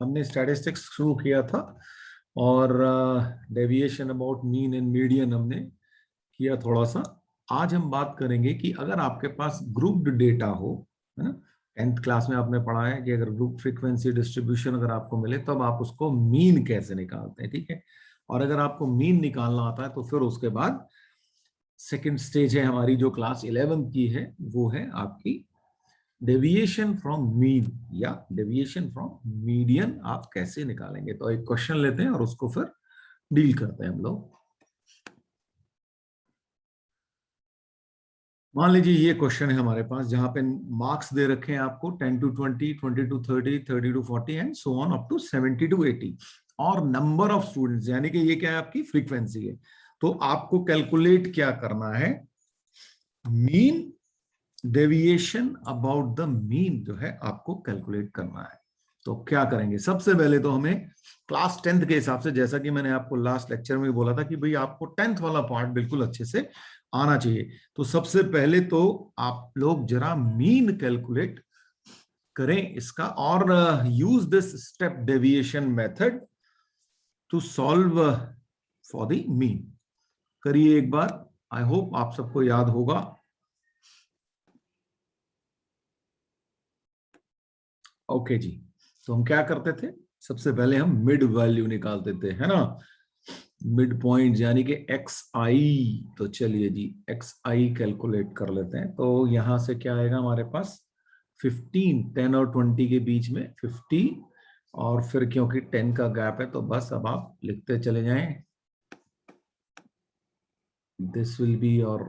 हमने स्टैटिस्टिक्स शुरू किया था और deviation about mean and median हमने किया थोड़ा सा। आज हम बात करेंगे कि अगर आपके पास ग्रुप्ड डेटा हो, है ना, 10th क्लास में आपने पढ़ा है कि अगर ग्रुप फ्रीक्वेंसी डिस्ट्रीब्यूशन अगर आपको मिले तब आप उसको मीन कैसे निकालते हैं, ठीक है। और अगर आपको मीन निकालना आता है तो फिर उसके बाद सेकंड स्टेज है हमारी जो क्लास 11 की है, वो है आपकी डेविएशन फ्रॉम मीन या डेविएशन फ्रॉम मीडियन आप कैसे निकालेंगे। तो एक क्वेश्चन लेते हैं और उसको फिर डील करते हैं हम लोग। मान लीजिए ये क्वेश्चन है हमारे पास जहां पे मार्क्स दे रखे हैं आपको 10 to 20, 20 to 30, 30 to 40 and so on up to 70 to 80 और नंबर ऑफ स्टूडेंट्स, यानी कि ये क्या है आपकी फ्रीक्वेंसी है। तो आपको कैलकुलेट क्या करना है, mean deviation about the mean जो है आपको कैलकुलेट करना है। तो क्या करेंगे, सबसे पहले तो हमें क्लास 10th के हिसाब से, जैसा कि मैंने आपको लास्ट लेक्चर में बोला था कि भाई आपको 10th वाला पार्ट बिल्कुल अच्छे से आना चाहिए। तो सबसे पहले तो आप लोग जरा मीन कैलकुलेट करें इसका और use this step deviation method to solve for the mean. करिए एक बार, आई होप आप सबको याद होगा। ओके जी, तो हम क्या करते थे, सबसे पहले हम मिड वैल्यू निकालते थे, है ना, मिड पॉइंट यानी कि एक्स आई। तो चलिए जी एक्स आई कैलकुलेट कर लेते हैं। तो यहां से क्या आएगा हमारे पास 15, 10 और 20 के बीच में 50 और फिर क्योंकि 10 का गैप है तो बस अब आप लिखते चले जाएं, दिस विल बी और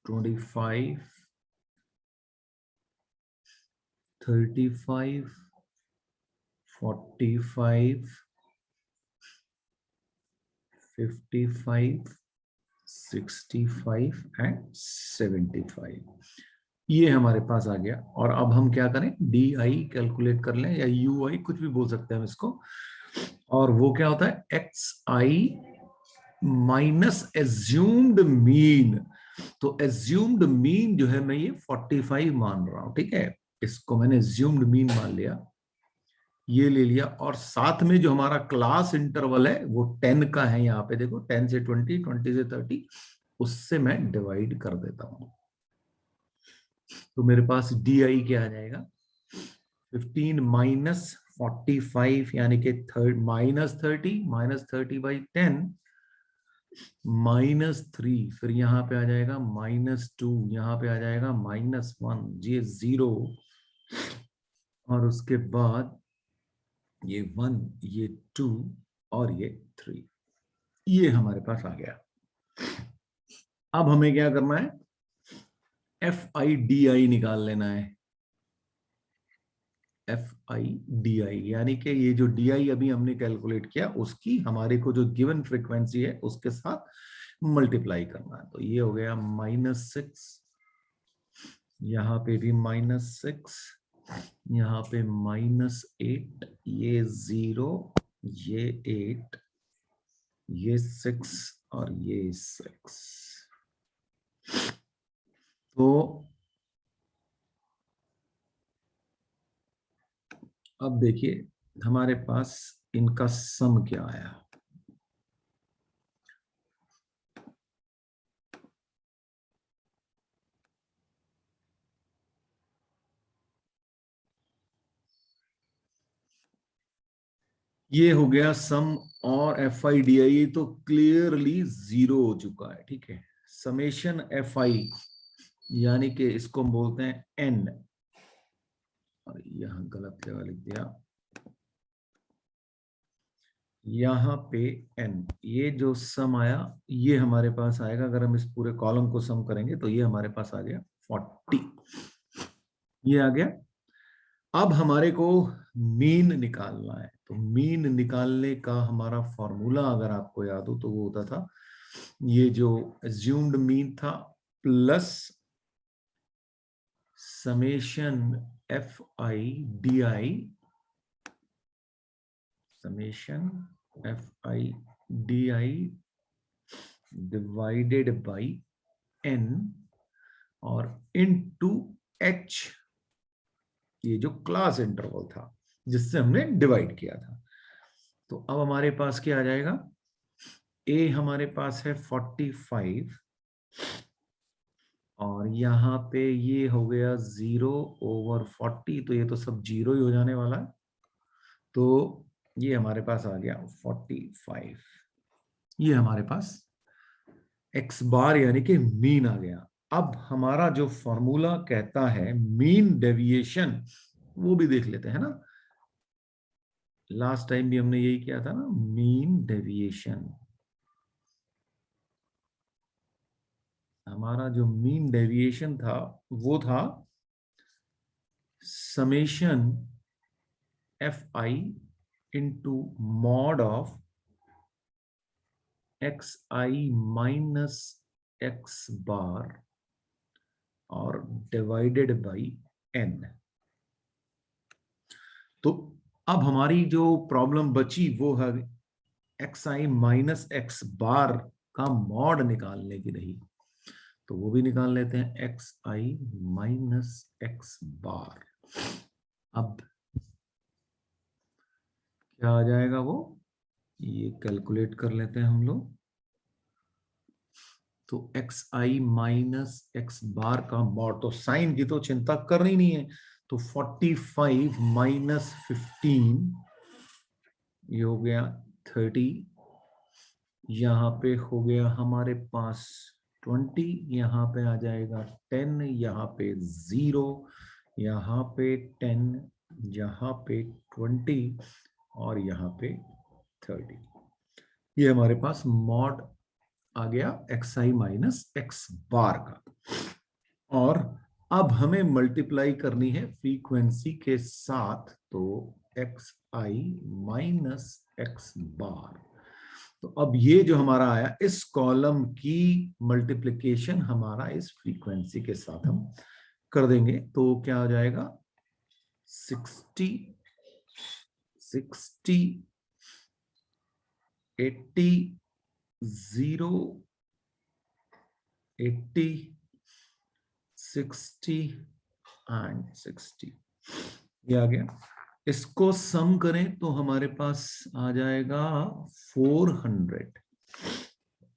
25, 35, 45, 55, 65 एंड 75, ये हमारे पास आ गया। और अब हम क्या करें, डी आई कैलकुलेट कर लें या यू आई, कुछ भी बोल सकते हैं हम इसको। और वो क्या होता है, x I minus assumed mean. तो एज्यूम्ड मीन जो है मैं ये 45 मान रहा हूं, ठीक है, इसको मैंने एज्यूम्ड मीन मान लिया, ये ले लिया। और साथ में जो हमारा क्लास इंटरवल है वो 10 का है, यहाँ पे देखो 10 से 20, 20 से 30, उससे मैं डिवाइड कर देता हूं। तो मेरे पास डी आई क्या आ जाएगा, 15 माइनस 45 यानी कि माइनस 30 बाई 10 -3, फिर यहाँ पे आ जाएगा -2, यहाँ पे आ जाएगा -1, ये 0 और उसके बाद ये 1, ये 2 और ये 3, ये हमारे पास आ गया। अब हमें क्या करना है, एफ आई डी आई निकाल लेना है, एफ आई डी आई, यानी कि ये जो डी आई अभी हमने कैलकुलेट किया उसकी हमारे को जो गिवन फ्रीक्वेंसी है उसके साथ मल्टीप्लाई करना है। तो ये हो गया -6, यहाँ पे भी -6, यहाँ पे -8, ये 0, ये 8, ये 6 और ये 6। तो अब देखिए हमारे पास इनका सम क्या आया। ये हो गया सम और एफ आई डी आई तो क्लियरली 0 हो चुका है, ठीक है। समेशन एफ आई यानी कि इसको हम बोलते हैं एन, और यहां गलत जगह लिख दिया, यहाँ पे एन, ये जो सम आया ये हमारे पास आएगा, अगर हम इस पूरे कॉलम को सम करेंगे तो ये हमारे पास आ गया 40, ये आ गया। अब हमारे को मीन निकालना है, तो मीन निकालने का हमारा फॉर्मूला अगर आपको याद हो तो वो होता था, ये जो एज्यूम्ड मीन था plus summation F I D I, summation F I D I divided by N और इनटू एच, ये जो क्लास इंटरवल था जिससे हमने डिवाइड किया था। तो अब हमारे पास क्या आ जाएगा, ए हमारे पास है 45 और यहाँ पे ये हो गया 0/40, तो ये तो सब 0 ही हो जाने वाला है। तो ये हमारे पास आ गया 45, ये हमारे पास एक्स बार यानी कि मीन आ गया। अब हमारा जो फॉर्मूला कहता है मीन डेविएशन, वो भी देख लेते हैं ना। लास्ट टाइम भी हमने यही किया था ना, मीन डेविएशन। हमारा जो मीन डेविएशन था वो था summation F I into mod of X I minus X bar और डिवाइडेड बाई एन। तो अब हमारी जो प्रॉब्लम बची वो है एक्स आई माइनस एक्स बार का मॉड निकालने की रही। तो वो भी निकाल लेते हैं, एक्स आई माइनस एक्स बार। अब क्या आ जाएगा वो, ये कैलकुलेट कर लेते हैं हम लोग। तो एक्स आई माइनस एक्स बार का मॉड, तो साइन की तो चिंता करनी नहीं है। तो 45 माइनस 15, ये हो गया 30, यहाँ पे हो गया हमारे पास 20, यहाँ पे आ जाएगा 10, यहाँ पे 0, यहाँ पे 10, यहाँ पे 20 और यहाँ पे 30। ये हमारे पास मॉड आ गया एक्स आई माइनस एक्स बार का। और अब हमें मल्टीप्लाई करनी है फ्रीक्वेंसी के साथ, तो एक्स आई माइनस एक्स बार। तो अब ये जो हमारा आया, इस कॉलम की मल्टीप्लिकेशन हमारा इस फ्रीक्वेंसी के साथ हम कर देंगे। तो क्या आ जाएगा, 60, 60, 80, 0, 80, 60 एंड 60, ये आ गया। इसको सम करें तो हमारे पास आ जाएगा 400।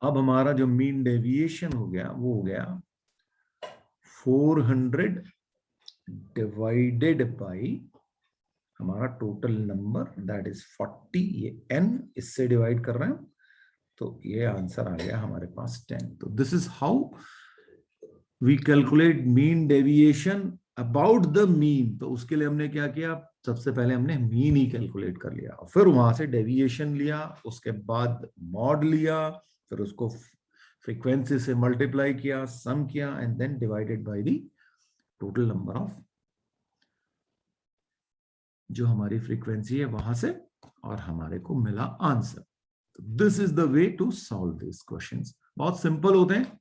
अब हमारा जो मीन डेविएशन हो गया वो हो गया 400 डिवाइडेड बाई हमारा टोटल नंबर दैट इज 40, ये n इससे डिवाइड कर रहे हैं, तो ये आंसर आ गया हमारे पास 10। तो this is how we calculate mean deviation about the mean. तो उसके लिए हमने क्या किया, सबसे पहले हमने मीन ही कैलकुलेट कर लिया, फिर वहां से डेविएशन लिया, उसके बाद मॉड लिया, फिर उसको फ्रीक्वेंसी से मल्टीप्लाई किया, सम किया and then divided by the total number of जो हमारी फ्रीक्वेंसी है वहां से, और हमारे को मिला answer. This is the way to solve this questions. बहुत सिंपल होते हैं।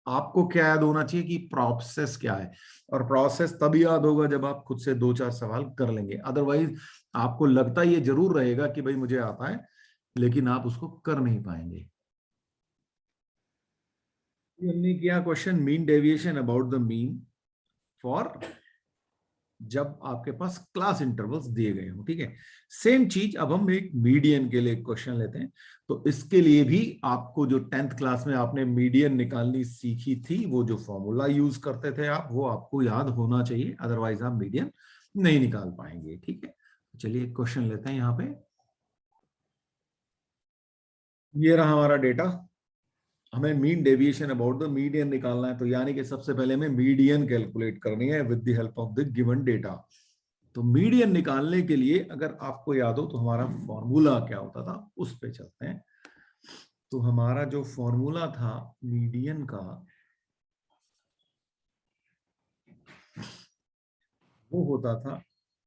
आपको क्या याद होना चाहिए कि प्रोसेस क्या है, और प्रोसेस तभी याद होगा जब आप खुद से 2-4 सवाल कर लेंगे। अदरवाइज आपको लगता ये जरूर रहेगा कि भाई मुझे आता है, लेकिन आप उसको कर नहीं पाएंगे। हमने किया question mean deviation about the mean for जब आपके पास क्लास इंटरवल्स दिए गए हो, ठीक है। सेम चीज अब हम एक मीडियन के लिए क्वेश्चन लेते हैं। तो इसके लिए भी आपको जो 10th क्लास में आपने मीडियन निकालनी सीखी थी, वो जो फॉर्मूला यूज करते थे आप, वो आपको याद होना चाहिए, अदरवाइज आप मीडियन नहीं निकाल पाएंगे, ठीक है। चलिए एक क्वेश्चन लेते हैं। यहाँ पे ये रहा हमारा डेटा, हमें mean deviation about the median निकालना है। तो यानी कि सबसे पहले हमें मीडियन कैलकुलेट करनी है with the help of the given data. तो मीडियन निकालने के लिए अगर आपको याद हो तो हमारा फॉर्मूला क्या होता था, उस पे चलते हैं। तो हमारा जो फॉर्मूला था मीडियन का, वो होता था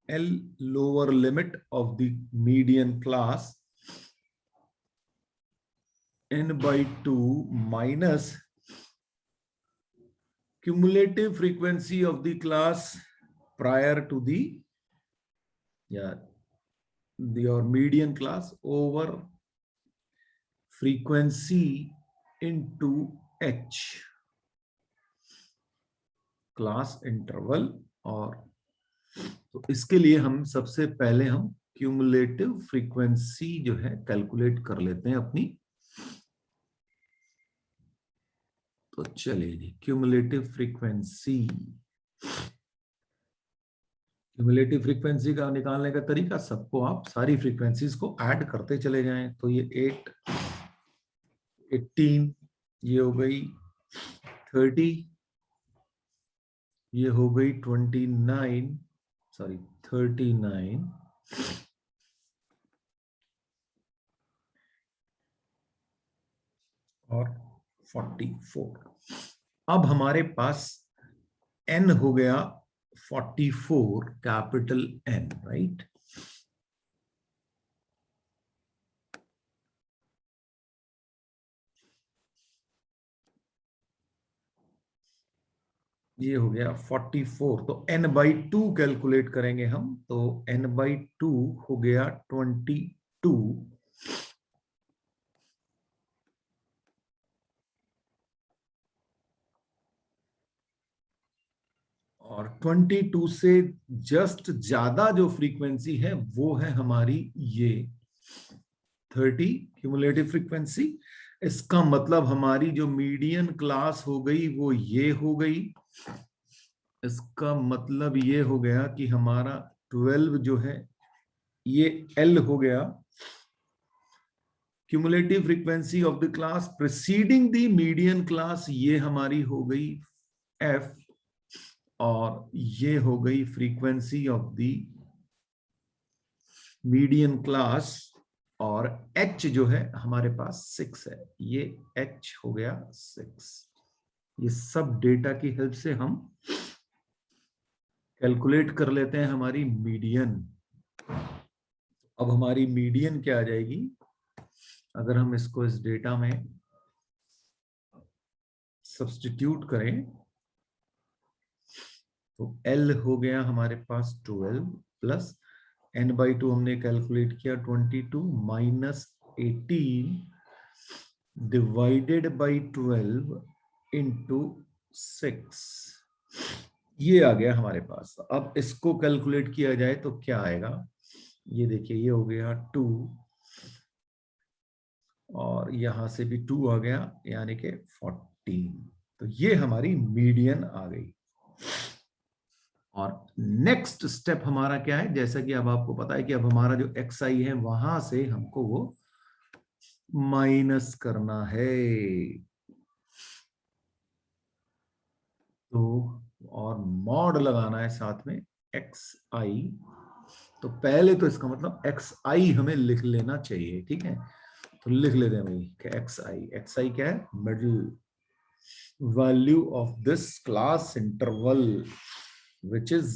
L lower limit of the median class n/2 minus cumulative frequency of the class prior to the your median class over frequency into h class interval और तो इसके लिए हम सबसे पहले हम क्यूमुलेटिव फ्रीक्वेंसी जो है कैलकुलेट कर लेते हैं अपनी। तो चलिए जी, क्यूमुलेटिव फ्रीक्वेंसी का निकालने का तरीका, सबको आप सारी फ्रीक्वेंसीज को ऐड करते चले जाएं। तो ये 8, 18, ये हो गई 30, ये हो गई 29, सॉरी 39, और 44। अब हमारे पास n हो गया 44, कैपिटल N, राइट। ये हो गया 44। तो n/2 कैलकुलेट करेंगे हम। तो n/2 हो गया 22, और 22 से जस्ट ज्यादा जो फ्रीक्वेंसी है वो है हमारी ये 30 क्यूमुलेटिव फ्रीक्वेंसी। इसका मतलब हमारी जो मीडियन क्लास हो गई वो ये हो गई। इसका मतलब ये हो गया कि हमारा 12 जो है ये L हो गया, cumulative frequency of the class preceding the median class, ये हमारी हो गई F, और ये हो गई frequency of the median class, और H जो है हमारे पास 6 है, ये H हो गया 6। ये सब डेटा की हेल्प से हम कैलकुलेट कर लेते हैं हमारी मीडियन। अब हमारी मीडियन क्या आ जाएगी, अगर हम इसको इस डेटा में सब्स्टिट्यूट करें तो L हो गया हमारे पास 12 प्लस n/2 हमने कैलकुलेट किया 22 माइनस 18 डिवाइडेड बाई 12 इंटू 6, ये आ गया हमारे पास। अब इसको कैलकुलेट किया जाए तो क्या आएगा, ये देखिए, ये हो गया 2, और यहां से भी 2 आ गया, यानी कि 14। तो ये हमारी मीडियन आ गई। और नेक्स्ट स्टेप हमारा क्या है, जैसा कि अब आपको पता है कि अब हमारा जो xi है वहां से हमको वो माइनस करना है। तो और मॉड लगाना है साथ में xi। तो पहले तो इसका मतलब xi हमें लिख लेना चाहिए, ठीक है। तो लिख लेते हैं भाई कि xi क्या है, middle value of this class interval which is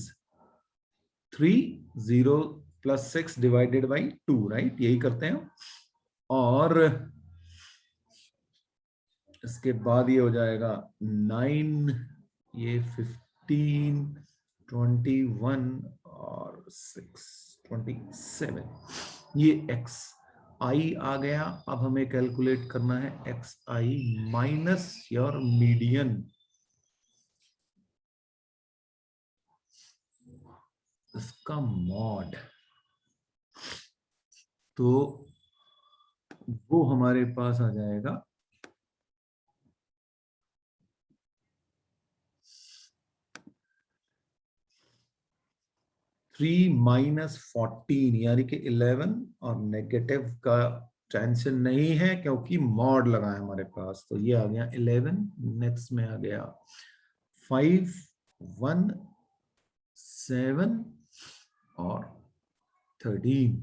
3, 0 plus 6 divided by 2, right, यही करते हैं। और इसके बाद ये हो जाएगा 9, ये 15, 21 और 6, 27, ये x i आ गया। अब हमें कैलकुलेट करना है x I minus your median, इसका मॉड। तो वो हमारे पास आ जाएगा 3 माइनस 14, यानी कि 11, और नेगेटिव का टेंशन नहीं है क्योंकि मॉड लगा है हमारे पास। तो ये आ गया 11, नेक्स्ट में आ गया 5, 1, 7 और 13।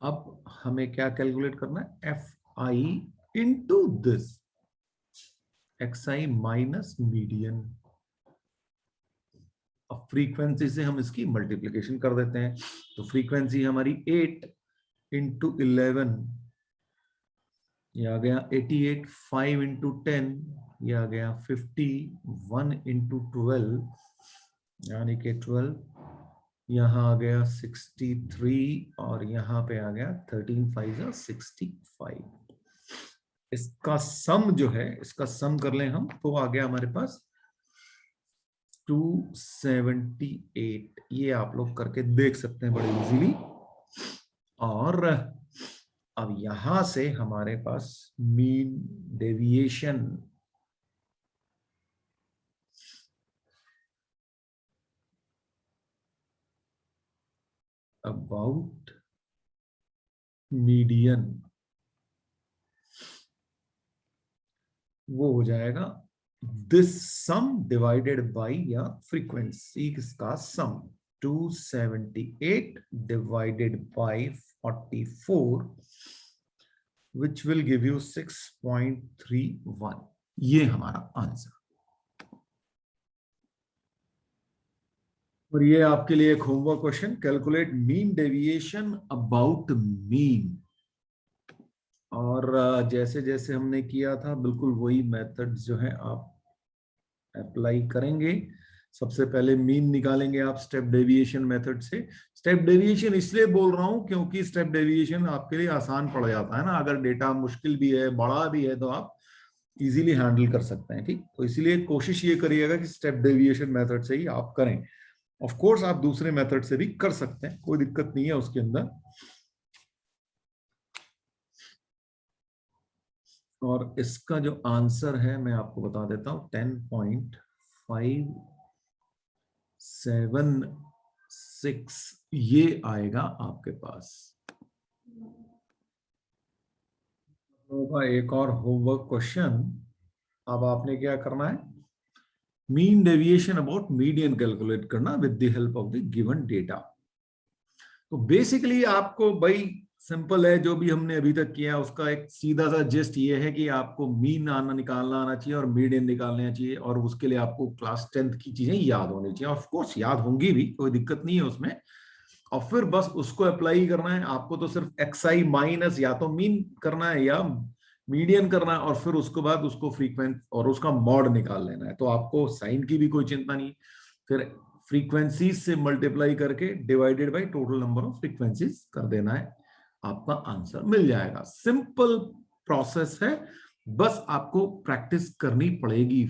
अब हमें क्या कैलकुलेट करना है, F I into this x I minus median. अब फ्रीक्वेंसी से हम इसकी मल्टीप्लिकेशन कर देते हैं। तो फ्रीक्वेंसी हमारी 8 इंटू 11, ये आ गया 88, 5 इंटू 10, ये आ गया 50, 1 इंटू 12 यानी कि 12, यहाँ आ गया 63 और यहाँ पे आ गया 13 5 65। इसका सम जो है, इसका सम कर लें हम, तो आ गया हमारे पास 278। ये आप लोग करके देख सकते हैं बड़े इजीली। और अब यहां से हमारे पास मीन डेविएशन अबाउट मीडियन, वो हो जाएगा दिस सम डिवाइडेड बाय या फ्रीक्वेंसी का सम 278 divided by 44 which will give you 6.31। ये हमारा आंसर। और ये आपके लिए एक homework question, calculate mean deviation about mean. और जैसे जैसे हमने किया था बिल्कुल वही मेथड जो है आप अप्लाई करेंगे। सबसे पहले मीन निकालेंगे आप स्टेप डेविएशन मेथड से। स्टेप डेविएशन इसलिए बोल रहा हूं क्योंकि स्टेप डेविएशन आपके लिए आसान पड़ जाता है ना, अगर डेटा मुश्किल भी है, बड़ा भी है, तो आप इजीली हैंडल कर सकते हैं। ठीक, तो इसलिए कोशिश ये करिएगा कि स्टेप डेविएशन मेथड से ही आप करें। ऑफ कोर्स आप दूसरे मेथड से भी कर सकते हैं, कोई दिक्कत नहीं है उसके अंदर। और इसका जो आंसर है मैं आपको बता देता हूं, 10.576 ये आएगा आपके पास। होगा एक और होमवर्क क्वेश्चन। अब आपने क्या करना है, mean deviation about median calculate करना with the help of the given data. तो बेसिकली आपको भाई सिंपल है, जो भी हमने अभी तक किया उसका एक सीधा सा जिस्ट ये है कि आपको मीन निकालना आना चाहिए और मीडियन निकालना चाहिए, और उसके लिए आपको क्लास 10th की चीजें याद होनी चाहिए। ऑफ कोर्स याद होंगी भी, कोई दिक्कत नहीं है उसमें। और फिर बस उसको अप्लाई करना है आपको। तो सिर्फ एक्सआई माइनस या तो मीन करना है या मीडियन करना है, और फिर उसके बाद उसको फ्रीक्वेंट और उसका मॉड निकाल लेना है। तो आपको साइन की भी कोई चिंता नहीं। फिर फ्रीक्वेंसीज से मल्टीप्लाई करके divided by total number of frequencies कर देना है, आपका आंसर मिल जाएगा। सिंपल प्रोसेस है, बस आपको प्रैक्टिस करनी पड़ेगी।